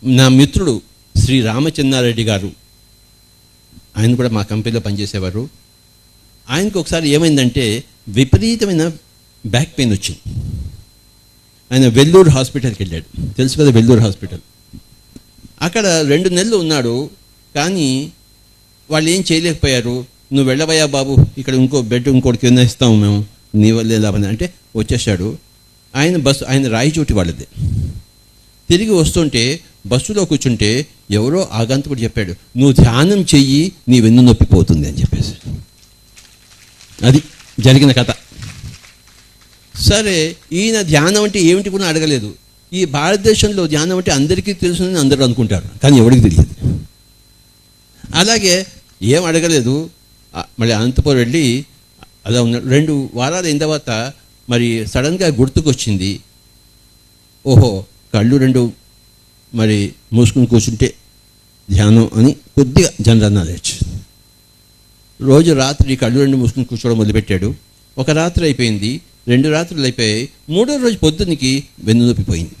నా మిత్రుడు శ్రీ రామచంద్రారెడ్డి గారు, ఆయన కూడా మా కంపెనీలో పనిచేసేవారు. ఆయనకు ఒకసారి ఏమైందంటే విపరీతమైన బ్యాక్ పెయిన్ వచ్చింది. ఆయన వెల్లూరు హాస్పిటల్కి వెళ్ళాడు, తెలుసు కదా వెల్లూరు హాస్పిటల్. అక్కడ 2 నెలలు ఉన్నాడు. కానీ వాళ్ళు ఏం చేయలేకపోయారు. నువ్వు వెళ్ళవయ్యా బాబు, ఇక్కడ ఇంకో బెడ్ ఇంకోటికి ఏమైనా ఇస్తాము మేము, నీ వల్లే లాభం అంటే వచ్చేసాడు. ఆయన రాయచోటి వాళ్ళది. తిరిగి వస్తుంటే బస్సులో కూర్చుంటే ఎవరో ఆగంతకుడు చెప్పాడు, నువ్వు ధ్యానం చెయ్యి నీ వెన్ను నొప్పి పోతుంది అని చెప్పేసి. అది జరిగిన కథ. సరే, ఈయన ధ్యానం అంటే ఏమిటి కూడా అడగలేదు. ఈ భారతదేశంలో ధ్యానం అంటే అందరికీ తెలుసునని అందరూ అనుకుంటారు, కానీ ఎవరికి తెలియదు. అలాగే ఏం అడగలేదు. మళ్ళీ అనంతపురం వెళ్ళి అలా ఉన్నాడు. 2 వారాలు అయిన తర్వాత మరి సడన్గా గుర్తుకొచ్చింది, ఓహో కళ్ళు 2 మరి మూసుకుని కూర్చుంటే ధ్యానం అని కొద్దిగా జనరల్ నాలెడ్జ్. రోజు రాత్రి కళ్ళు 2 మూసుకుని కూర్చోవడం మొదలుపెట్టాడు. ఒక రాత్రి అయిపోయింది, 2 రాత్రులు అయిపోయాయి. 3వ రోజు పొద్దున్నకి వెన్నునొప్పి పోయింది.